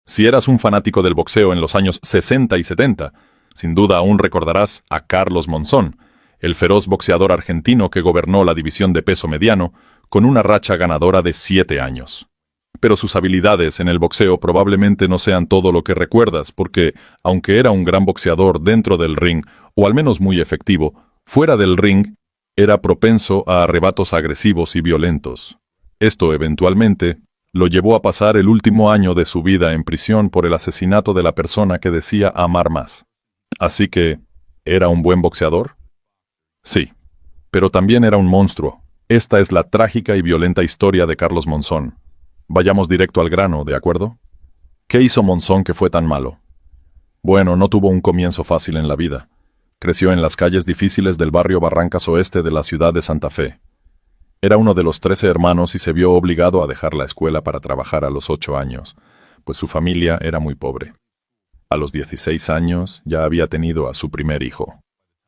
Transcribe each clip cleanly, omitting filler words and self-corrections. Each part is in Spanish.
Si eras un fanático del boxeo en los años 60 y 70, sin duda aún recordarás a Carlos Monzón, el feroz boxeador argentino que gobernó la división de peso mediano con una racha ganadora de 7 años. Pero sus habilidades en el boxeo probablemente no sean todo lo que recuerdas, porque, aunque era un gran boxeador dentro del ring, o al menos muy efectivo, fuera del ring, era propenso a arrebatos agresivos y violentos. Esto, eventualmente, lo llevó a pasar el último año de su vida en prisión por el asesinato de la persona que decía amar más. Así que, ¿era un buen boxeador? Sí, pero también era un monstruo. Esta es la trágica y violenta historia de Carlos Monzón. Vayamos directo al grano, ¿de acuerdo? ¿Qué hizo Monzón que fue tan malo? Bueno, no tuvo un comienzo fácil en la vida. Creció en las calles difíciles del barrio Barrancas Oeste de la ciudad de Santa Fe. Era uno de los 13 hermanos y se vio obligado a dejar la escuela para trabajar a los 8 años, pues su familia era muy pobre. A los 16 años ya había tenido a su primer hijo,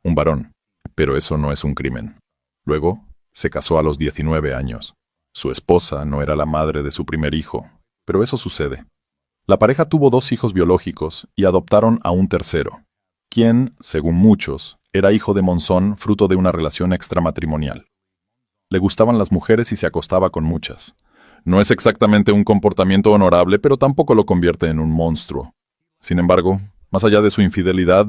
un varón, pero eso no es un crimen. Luego, se casó a los 19 años. Su esposa no era la madre de su primer hijo, pero eso sucede. La pareja tuvo 2 hijos biológicos y adoptaron a un tercero, quien, según muchos, era hijo de Monzón fruto de una relación extramatrimonial. Le gustaban las mujeres y se acostaba con muchas. No es exactamente un comportamiento honorable, pero tampoco lo convierte en un monstruo. Sin embargo, más allá de su infidelidad,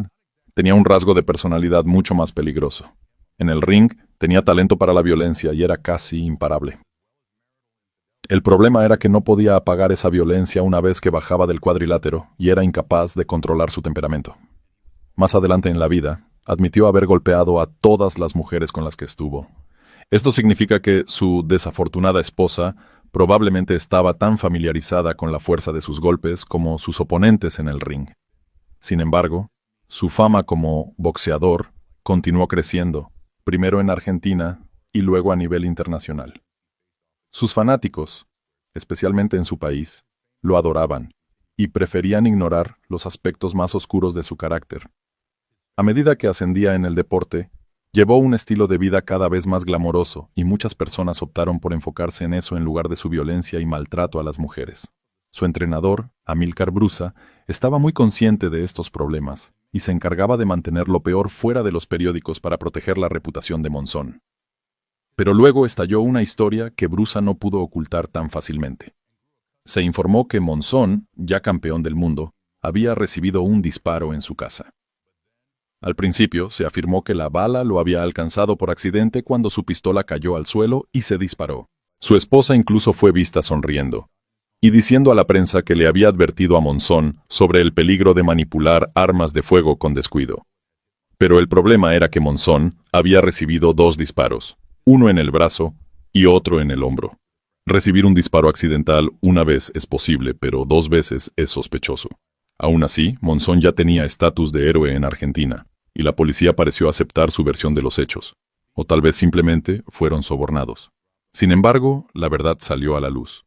tenía un rasgo de personalidad mucho más peligroso. En el ring, tenía talento para la violencia y era casi imparable. El problema era que no podía apagar esa violencia una vez que bajaba del cuadrilátero y era incapaz de controlar su temperamento. Más adelante en la vida, admitió haber golpeado a todas las mujeres con las que estuvo. Esto significa que su desafortunada esposa probablemente estaba tan familiarizada con la fuerza de sus golpes como sus oponentes en el ring. Sin embargo, su fama como boxeador continuó creciendo, primero en Argentina y luego a nivel internacional. Sus fanáticos, especialmente en su país, lo adoraban y preferían ignorar los aspectos más oscuros de su carácter. A medida que ascendía en el deporte, llevó un estilo de vida cada vez más glamoroso y muchas personas optaron por enfocarse en eso en lugar de su violencia y maltrato a las mujeres. Su entrenador, Amílcar Brusa, estaba muy consciente de estos problemas y se encargaba de mantener lo peor fuera de los periódicos para proteger la reputación de Monzón. Pero luego estalló una historia que Brusa no pudo ocultar tan fácilmente. Se informó que Monzón, ya campeón del mundo, había recibido un disparo en su casa. Al principio se afirmó que la bala lo había alcanzado por accidente cuando su pistola cayó al suelo y se disparó. Su esposa incluso fue vista sonriendo y diciendo a la prensa que le había advertido a Monzón sobre el peligro de manipular armas de fuego con descuido. Pero el problema era que Monzón había recibido 2 disparos, uno en el brazo y otro en el hombro. Recibir un disparo accidental una vez es posible, pero 2 veces es sospechoso. Aún así, Monzón ya tenía estatus de héroe en Argentina, y la policía pareció aceptar su versión de los hechos, o tal vez simplemente fueron sobornados. Sin embargo, la verdad salió a la luz.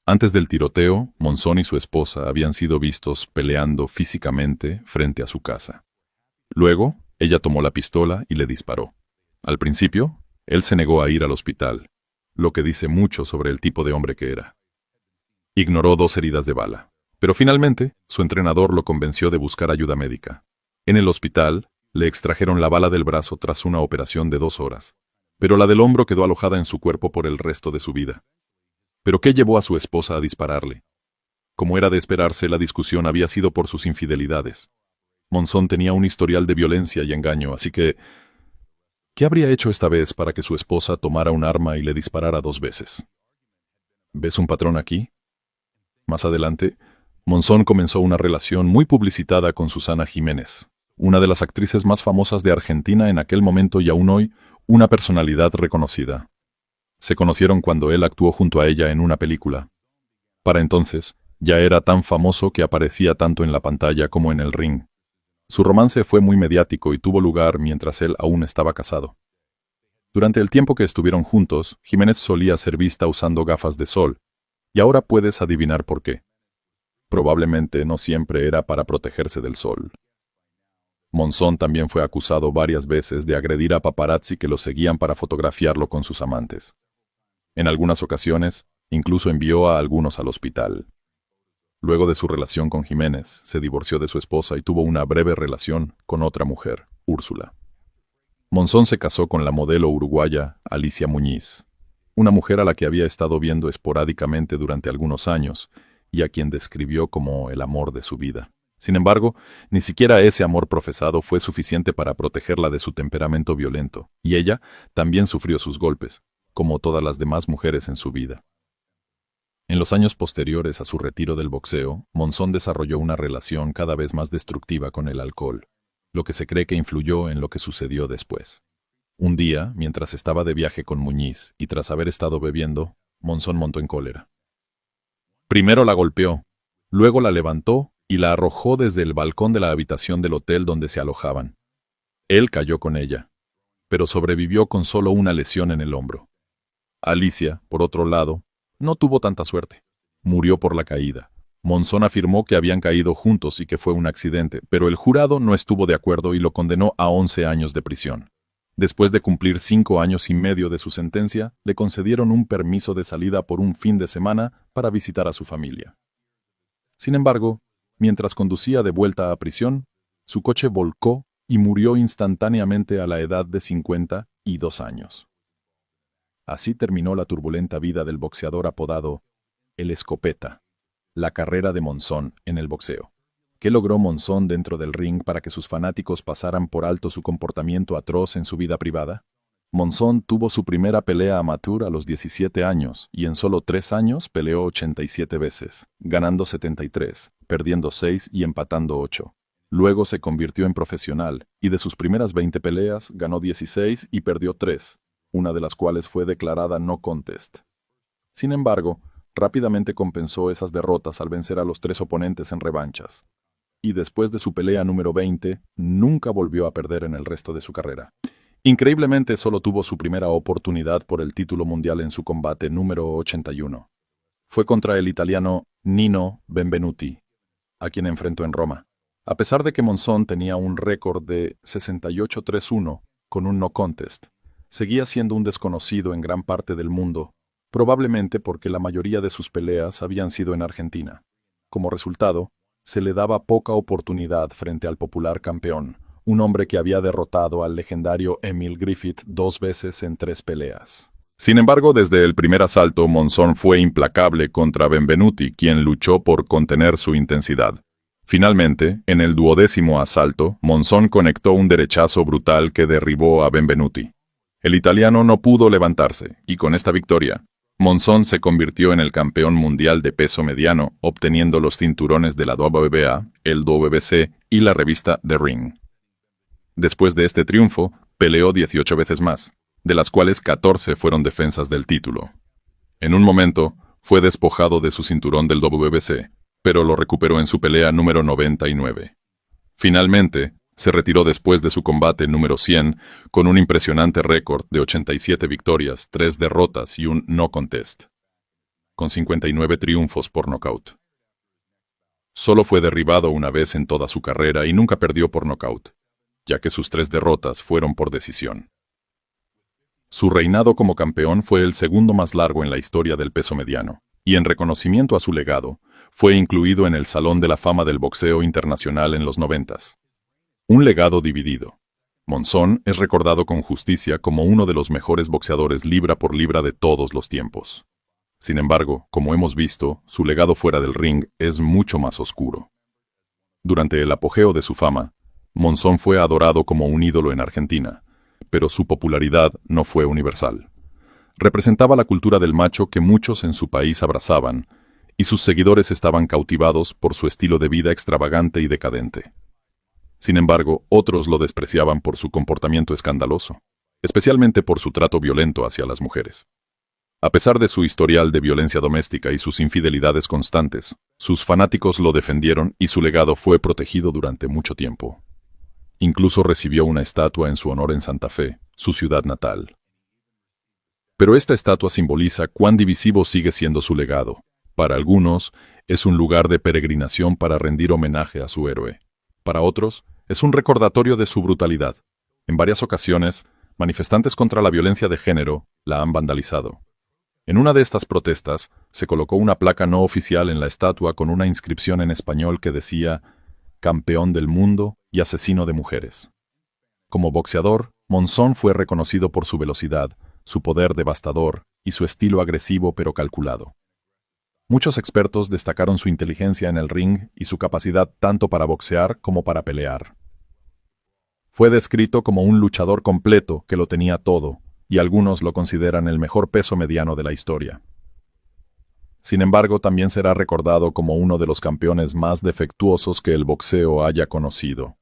Antes del tiroteo, Monzón y su esposa habían sido vistos peleando físicamente frente a su casa. Luego, ella tomó la pistola y le disparó. Al principio, él se negó a ir al hospital, lo que dice mucho sobre el tipo de hombre que era. Ignoró 2 heridas de bala. Pero finalmente, su entrenador lo convenció de buscar ayuda médica. En el hospital, le extrajeron la bala del brazo tras una operación de 2 horas, pero la del hombro quedó alojada en su cuerpo por el resto de su vida. ¿Pero qué llevó a su esposa a dispararle? Como era de esperarse, la discusión había sido por sus infidelidades. Monzón tenía un historial de violencia y engaño, así que ¿qué habría hecho esta vez para que su esposa tomara un arma y le disparara 2 veces? ¿Ves un patrón aquí? Más adelante, Monzón comenzó una relación muy publicitada con Susana Jiménez, una de las actrices más famosas de Argentina en aquel momento y aún hoy, una personalidad reconocida. Se conocieron cuando él actuó junto a ella en una película. Para entonces, ya era tan famoso que aparecía tanto en la pantalla como en el ring. Su romance fue muy mediático y tuvo lugar mientras él aún estaba casado. Durante el tiempo que estuvieron juntos, Jiménez solía ser vista usando gafas de sol, y ahora puedes adivinar por qué. Probablemente no siempre era para protegerse del sol. Monzón también fue acusado varias veces de agredir a paparazzi que lo seguían para fotografiarlo con sus amantes. En algunas ocasiones, incluso envió a algunos al hospital. Luego de su relación con Jiménez, se divorció de su esposa y tuvo una breve relación con otra mujer, Úrsula. Monzón se casó con la modelo uruguaya Alicia Muñiz, una mujer a la que había estado viendo esporádicamente durante algunos años y a quien describió como el amor de su vida. Sin embargo, ni siquiera ese amor profesado fue suficiente para protegerla de su temperamento violento, y ella también sufrió sus golpes, como todas las demás mujeres en su vida. En los años posteriores a su retiro del boxeo, Monzón desarrolló una relación cada vez más destructiva con el alcohol, lo que se cree que influyó en lo que sucedió después. Un día, mientras estaba de viaje con Muñiz y tras haber estado bebiendo, Monzón montó en cólera. Primero la golpeó, luego la levantó y la arrojó desde el balcón de la habitación del hotel donde se alojaban. Él cayó con ella, pero sobrevivió con solo una lesión en el hombro. Alicia, por otro lado, no tuvo tanta suerte. Murió por la caída. Monzón afirmó que habían caído juntos y que fue un accidente, pero el jurado no estuvo de acuerdo y lo condenó a 11 años de prisión. Después de cumplir 5 años y medio de su sentencia, le concedieron un permiso de salida por un fin de semana para visitar a su familia. Sin embargo, mientras conducía de vuelta a prisión, su coche volcó y murió instantáneamente a la edad de 52 años. Así terminó la turbulenta vida del boxeador apodado El Escopeta, la carrera de Monzón en el boxeo. ¿Qué logró Monzón dentro del ring para que sus fanáticos pasaran por alto su comportamiento atroz en su vida privada? Monzón tuvo su primera pelea amateur a los 17 años y en solo 3 años peleó 87 veces, ganando 73, perdiendo 6 y empatando 8. Luego se convirtió en profesional y de sus primeras 20 peleas ganó 16 y perdió 3, una de las cuales fue declarada no contest. Sin embargo, rápidamente compensó esas derrotas al vencer a los 3 oponentes en revanchas. Y después de su pelea número 20, nunca volvió a perder en el resto de su carrera. Increíblemente, solo tuvo su primera oportunidad por el título mundial en su combate número 81. Fue contra el italiano Nino Benvenuti, a quien enfrentó en Roma. A pesar de que Monzón tenía un récord de 68-3-1 con un no contest, seguía siendo un desconocido en gran parte del mundo, probablemente porque la mayoría de sus peleas habían sido en Argentina. Como resultado, se le daba poca oportunidad frente al popular campeón, un hombre que había derrotado al legendario Emil Griffith 2 veces en 3 peleas. Sin embargo, desde el primer asalto, Monzón fue implacable contra Benvenuti, quien luchó por contener su intensidad. Finalmente, en el 12º asalto, Monzón conectó un derechazo brutal que derribó a Benvenuti. El italiano no pudo levantarse, y con esta victoria, Monzón se convirtió en el campeón mundial de peso mediano, obteniendo los cinturones de la WBA, el WBC y la revista The Ring. Después de este triunfo, peleó 18 veces más, de las cuales 14 fueron defensas del título. En un momento, fue despojado de su cinturón del WBC, pero lo recuperó en su pelea número 99. Finalmente, se retiró después de su combate número 100 con un impresionante récord de 87 victorias, 3 derrotas y un no contest, con 59 triunfos por nocaut. Solo fue derribado una vez en toda su carrera y nunca perdió por nocaut, ya que sus 3 derrotas fueron por decisión. Su reinado como campeón fue el segundo más largo en la historia del peso mediano, y en reconocimiento a su legado, fue incluido en el Salón de la Fama del Boxeo Internacional en los 90s. Un legado dividido. Monzón es recordado con justicia como uno de los mejores boxeadores libra por libra de todos los tiempos. Sin embargo, como hemos visto, su legado fuera del ring es mucho más oscuro. Durante el apogeo de su fama, Monzón fue adorado como un ídolo en Argentina, pero su popularidad no fue universal. Representaba la cultura del macho que muchos en su país abrazaban, y sus seguidores estaban cautivados por su estilo de vida extravagante y decadente. Sin embargo, otros lo despreciaban por su comportamiento escandaloso, especialmente por su trato violento hacia las mujeres. A pesar de su historial de violencia doméstica y sus infidelidades constantes, sus fanáticos lo defendieron y su legado fue protegido durante mucho tiempo. Incluso recibió una estatua en su honor en Santa Fe, su ciudad natal. Pero esta estatua simboliza cuán divisivo sigue siendo su legado. Para algunos, es un lugar de peregrinación para rendir homenaje a su héroe. Para otros, es un recordatorio de su brutalidad. En varias ocasiones, manifestantes contra la violencia de género la han vandalizado. En una de estas protestas, se colocó una placa no oficial en la estatua con una inscripción en español que decía «Campeón del mundo y asesino de mujeres». Como boxeador, Monzón fue reconocido por su velocidad, su poder devastador y su estilo agresivo pero calculado. Muchos expertos destacaron su inteligencia en el ring y su capacidad tanto para boxear como para pelear. Fue descrito como un luchador completo que lo tenía todo, y algunos lo consideran el mejor peso mediano de la historia. Sin embargo, también será recordado como uno de los campeones más defectuosos que el boxeo haya conocido.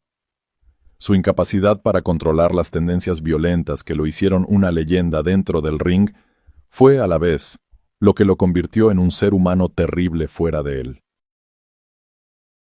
Su incapacidad para controlar las tendencias violentas que lo hicieron una leyenda dentro del ring fue, a la vez, lo que lo convirtió en un ser humano terrible fuera de él.